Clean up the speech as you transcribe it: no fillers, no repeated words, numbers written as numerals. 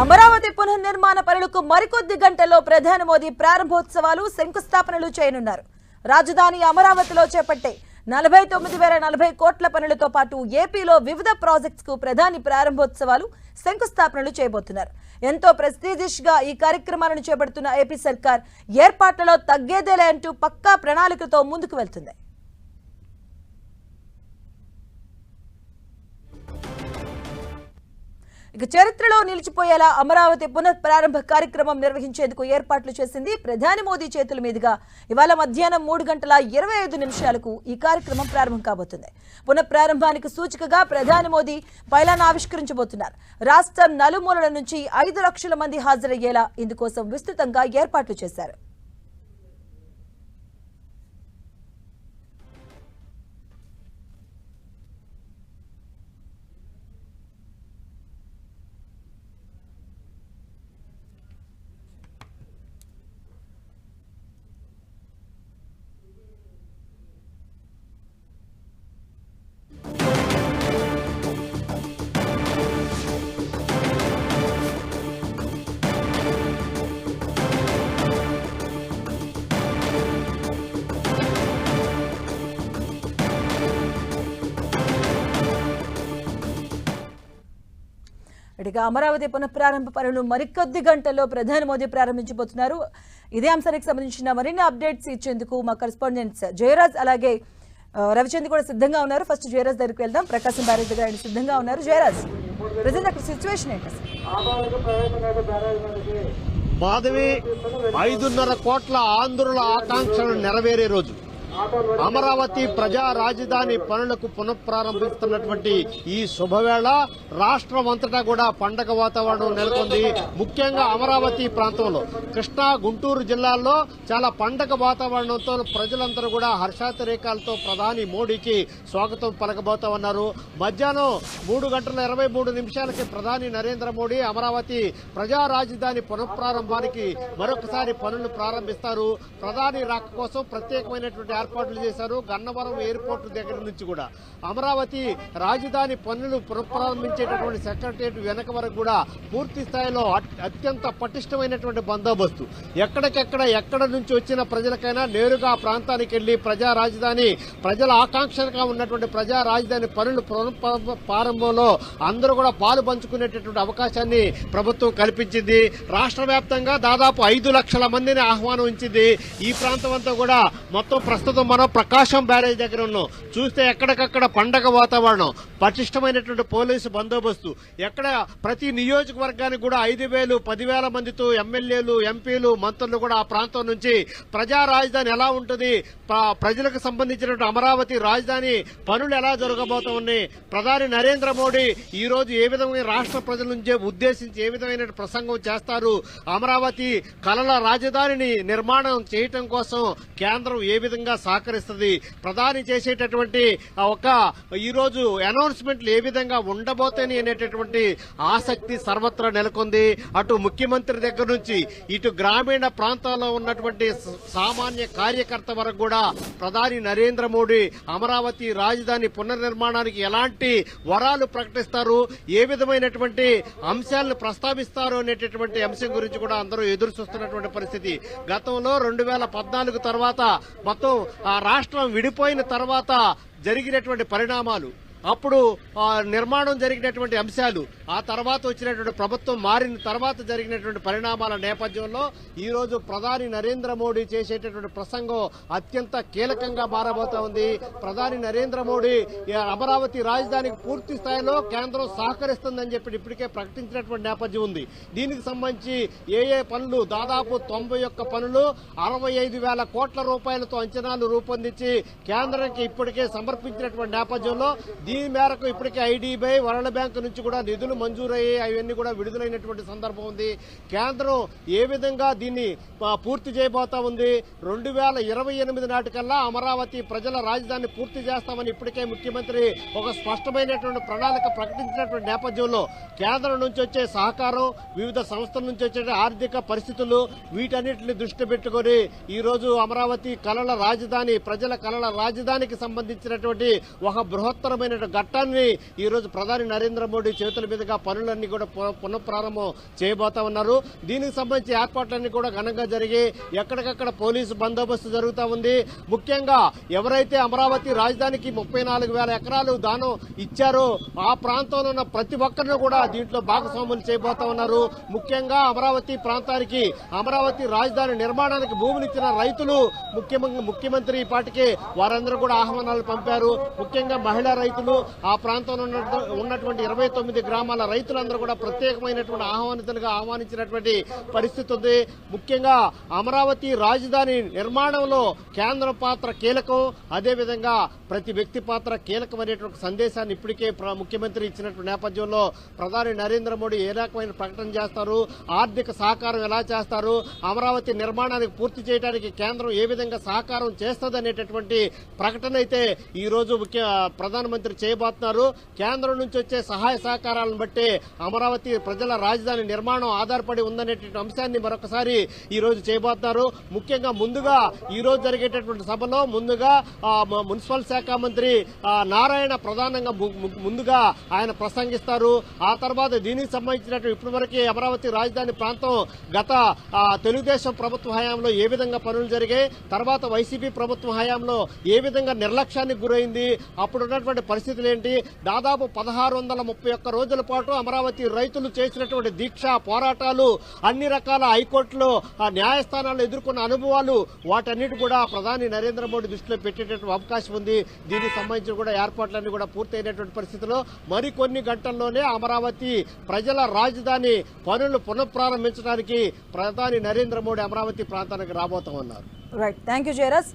అమరావతి పునర్నిర్మాణ పనులకు మరికొద్ది గంటల్లో ప్రధాని మోదీ ప్రారంభోత్సవాలు శంకుస్థాపనలు చేయనున్నారు. రాజధాని అమరావతిలో చేపట్టే 49,040 కోట్ల పనులతో పాటు ఏపీలో వివిధ ప్రాజెక్ట్స్ కు ప్రధాని ప్రారంభోత్సవాలు శంకుస్థాపనలు చేయబోతున్నారు. ఎంతో ప్రెస్టీజియస్ గా ఈ కార్యక్రమాలను చేపడుతున్న ఏపీ సర్కార్ ఏర్పాట్లలో తగ్గేదేలే అంటూ పక్కా ప్రణాళికతో ముందుకు వెళ్తుంది. ఇక చరిత్రలో నిలిచిపోయేలా అమరావతి పునఃప్రారంభ కార్యక్రమం నిర్వహించేందుకు ఏర్పాట్లు చేసింది. ప్రధాని మోదీ చేతుల మీదుగా ఇవాళ మధ్యాహ్నం 3:25 ఈ కార్యక్రమం ప్రారంభం కాబోతుంది. పునఃప్రారంభానికి సూచికగా ప్రధాని మోదీ పైలాన్ ఆవిష్కరించబోతున్నారు. రాష్ట్రం నలుమూలల నుంచి 5 లక్షల మంది హాజరయ్యేలా ఇందుకోసం విస్తృతంగా ఏర్పాట్లు చేశారు. అమరావతి పునఃప్రారంభ పనులు మరికొద్ది గంటల్లో ప్రధాని మోదీ ప్రారంభించబోతున్నారు. ఇదే అంశానికి సంబంధించిన మరిన్ని అప్డేట్స్ ఇచ్చేందుకు మా కరెస్పాండెంట్స్ జయరాజ్ అలాగే రవిచంద్ర కూడా సిద్ధంగా ఉన్నారు. ఫస్ట్ జయరాజ్ దగ్గరికి వెళ్దాం. ప్రకాశం బ్యారేజ్ దగ్గర ఆయన సిద్ధంగా ఉన్నారు. జయరాజ్, ప్రెజెంట్ అక్కడ సిచ్యువేషన్ ఏంటి? మాధవి, 5.5 కోట్ల ఆంధ్రుల ఆకాంక్షలు నెరవేరే రోజు అమరావతి ప్రజా రాజధాని పనులకు పునఃప్రారంభిస్తున్నటువంటి ఈ శుభవేళ రాష్ట్రం అంతటా కూడా పండగ వాతావరణం నెలకొంది. ముఖ్యంగా అమరావతి ప్రాంతంలో కృష్ణా, గుంటూరు జిల్లాల్లో చాలా పండగ వాతావరణంతో ప్రజలందరూ కూడా హర్షాతిరేకాలతో ప్రధాని మోడీకి స్వాగతం పలకబోతా ఉన్నారు. మధ్యాహ్నం 3:23 ప్రధాని నరేంద్ర మోడీ అమరావతి ప్రజా రాజధాని పునఃప్రారంభానికి మరొకసారి పనులు ప్రారంభిస్తారు. ప్రధాని రాక కోసం ప్రత్యేకమైనటువంటి ఏర్పాట్లు చేశారు. గన్నవరం ఎయిర్పోర్ట్ దగ్గర నుంచి కూడా అమరావతి రాజధాని పనులు పునఃప్రారంభించేటటువంటి సెక్రటరియట్ వెనక వరకు కూడా పూర్తి స్థాయిలో అత్యంత పటిష్టమైనటువంటి బందోబస్తు. ఎక్కడ నుంచి వచ్చిన ప్రజలకైనా నేరుగా ఆ ప్రాంతానికి వెళ్లి ప్రజా రాజధాని ప్రజల ఆకాంక్షగా ఉన్నటువంటి ప్రజా రాజధాని పనులు ప్రారంభంలో అందరూ కూడా పాలు పంచుకునేటటువంటి అవకాశాన్ని ప్రభుత్వం కల్పించింది. రాష్ట్ర వ్యాప్తంగా దాదాపు 5 లక్షల మందిని ఆహ్వానించింది. ఈ ప్రాంతం అంతా కూడా మొత్తం ప్రస్తుతం మనం ప్రకాశం బ్యారేజ్ దగ్గర ఉన్నాం. చూస్తే ఎక్కడికక్కడ పండగ వాతావరణం, పటిష్టమైనటువంటి పోలీసు బందోబస్తు. ఎక్కడ ప్రతి నియోజకవర్గానికి కూడా 5,000, 10,000 మందితో ఎమ్మెల్యేలు, ఎంపీలు, మంత్రులు కూడా ఆ ప్రాంతం నుంచి ప్రజా రాజధాని ఎలా ఉంటుంది, ప్రజలకు సంబంధించినటువంటి అమరావతి రాజధాని పనులు ఎలా జరగబోతా ఉన్నాయి, ప్రధాని నరేంద్ర మోడీ ఈ రోజు ఏ విధమైన రాష్ట్ర ప్రజల నుంచి ఉద్దేశించి ఏ విధమైన ప్రసంగం చేస్తారు, అమరావతి కలల రాజధానిని నిర్మాణం చేయటం కోసం కేంద్రం ఏ విధంగా సహకరిస్తుంది, ప్రధాని చేసేటటువంటి ఈ రోజు అనౌన్స్మెంట్లు ఏ విధంగా ఉండబోతాయి అనేటటువంటి ఆసక్తి సర్వత్రా నెలకొంది. అటు ముఖ్యమంత్రి దగ్గర నుంచి ఇటు గ్రామీణ ప్రాంతాల్లో ఉన్నటువంటి సామాన్య కార్యకర్త వరకు కూడా ప్రధాని నరేంద్ర మోడీ అమరావతి రాజధాని పునర్నిర్మాణానికి ఎలాంటి వరాలు ప్రకటిస్తారు, ఏ విధమైనటువంటి అంశాలను ప్రస్తావిస్తారు అనేటటువంటి అంశం గురించి కూడా అందరూ ఎదురు చూస్తున్నటువంటి పరిస్థితి. గతంలో 2014 తర్వాత మొత్తం ఆ రాష్ట్రం విడిపోయిన తర్వాత జరిగినటువంటి పరిణామాలు, అప్పుడు నిర్మాణం జరిగినటువంటి అంశాలు, ఆ తర్వాత వచ్చినటువంటి ప్రభుత్వం మారిన తర్వాత జరిగినటువంటి పరిణామాల నేపథ్యంలో ఈ రోజు ప్రధాని నరేంద్ర మోడీ చేసేటటువంటి ప్రసంగం అత్యంత కీలకంగా మారబోతా ఉంది. ప్రధాని నరేంద్ర మోడీ అమరావతి రాజధానికి పూర్తి స్థాయిలో కేంద్రం సహకరిస్తుందని చెప్పి ఇప్పటికే ప్రకటించినటువంటి నేపథ్యం ఉంది. దీనికి సంబంధించి ఏ పనులు, దాదాపు 91 పనులు 65,000 కోట్ల రూపాయలతో అంచనాలు రూపొందించి కేంద్రానికి ఇప్పటికే సమర్పించినటువంటి నేపథ్యంలో దీని మేరకు ఇప్పటికే ఐడీబీఐ, వరల్డ్ బ్యాంక్ నుంచి కూడా నిధులు మంజూరయ్యాయి. అవన్నీ కూడా విడుదలైనటువంటి సందర్భం ఉంది. కేంద్రం ఏ విధంగా దీన్ని పూర్తి చేయబోతా ఉంది, 2028 నాటికల్లా అమరావతి ప్రజల రాజధాని పూర్తి చేస్తామని ఇప్పటికే ముఖ్యమంత్రి ఒక స్పష్టమైనటువంటి ప్రణాళిక ప్రకటించినటువంటి నేపథ్యంలో కేంద్రం నుంచి వచ్చే సహకారం, వివిధ సంస్థల నుంచి వచ్చే ఆర్థిక పరిస్థితులు, వీటన్నిటిని దృష్టి పెట్టుకుని ఈ రోజు అమరావతి కలల రాజధాని, ప్రజల కలల రాజధానికి సంబంధించినటువంటి ఒక బృహత్తరమైన ప్రారంభించిన ఘట్టాన్ని ఈ రోజు ప్రధాని నరేంద్ర మోడీ చేతుల మీదుగా పనులన్నీ కూడా పునఃప్రారంభం చేయబోతా ఉన్నారు. దీనికి సంబంధించి ఏర్పాట్లన్నీ కూడా ఘనంగా జరిగి ఎక్కడికక్కడ పోలీసు బందోబస్తు జరుగుతూ ఉంది. ముఖ్యంగా ఎవరైతే అమరావతి రాజధానికి 34,000 ఎకరాలు దానం ఇచ్చారో ఆ ప్రాంతంలో ఉన్న ప్రతి ఒక్కరిని కూడా దీంట్లో భాగస్వాములు చేయబోతా ఉన్నారు. ముఖ్యంగా అమరావతి ప్రాంతానికి అమరావతి రాజధాని నిర్మాణానికి భూములు ఇచ్చిన రైతులు ముఖ్యమంత్రి పాటికే వారందరూ కూడా ఆహ్వానాలు పంపారు. ముఖ్యంగా మహిళా రైతులు ఆ ప్రాంతంలో ఉన్నటువంటి 29 గ్రామాల రైతులందరూ కూడా ప్రత్యేకమైనటువంటి ఆహ్వానితులుగా ఆహ్వానించినటువంటి పరిస్థితి ఉంది. ముఖ్యంగా అమరావతి రాజధాని నిర్మాణంలో కేంద్ర పాత్ర కీలకం, అదేవిధంగా ప్రతి వ్యక్తి పాత్ర కీలకమైనటువంటి సందేశాన్ని ఇప్పటికే ముఖ్యమంత్రి ఇచ్చినటువంటి నేపథ్యంలో ప్రధాని నరేంద్ర మోడీ ఏ రకమైన ప్రకటన చేస్తారు, ఆర్థిక సహకారం ఎలా చేస్తారు, అమరావతి నిర్మాణానికి పూర్తి చేయడానికి కేంద్రం ఏ విధంగా సహకారం చేస్తుంది అనేటటువంటి ప్రకటన అయితే ఈ రోజు ప్రధానమంత్రి చేయబోతున్నారు. కేంద్రం నుంచి వచ్చే సహాయ సహకారాలను బట్టి అమరావతి ప్రజల రాజధాని నిర్మాణం ఆధారపడి ఉందనేటువంటి అంశాన్ని మరొకసారి ఈ రోజు చేయబోతున్నారు. ముఖ్యంగా ముందుగా ఈ రోజు జరిగేటటువంటి సభలో ముందుగా మున్సిపల్ శాఖ మంత్రి నారాయణ ప్రధానంగా ముందుగా ఆయన ప్రసంగిస్తారు. ఆ తర్వాత దీనికి సంబంధించినట్టు ఇప్పటివరకు అమరావతి రాజధాని ప్రాంతం గత తెలుగుదేశం ప్రభుత్వ హయాంలో ఏ విధంగా పనులు జరిగాయి, తర్వాత వైసీపీ ప్రభుత్వ హయాంలో ఏ విధంగా నిర్లక్ష్యానికి గురైంది, అప్పుడున్నటువంటి పరిస్థితులు ఏంటి, దాదాపు 1631 రోజుల పాటు అమరావతి రైతులు చేసినటువంటి దీక్ష పోరాటాలు, అన్ని రకాల హైకోర్టులో న్యాయస్థానాల్లో ఎదుర్కొన్న అనుభవాలు, వాటన్నిటి కూడా ప్రధాని నరేంద్ర మోడీ దృష్టిలో పెట్టేటటువంటి అవకాశం ఉంది. దీనికి సంబంధించి కూడా ఏర్పాట్లన్నీ కూడా పూర్తయినటువంటి పరిస్థితిలో మరికొన్ని గంటల్లోనే అమరావతి ప్రజల రాజధాని పనులు పునఃప్రారంభించడానికి ప్రధాని నరేంద్ర మోడీ అమరావతి ప్రాంతానికి రాబోతా ఉన్నారు. Right, thank you Jayaraj.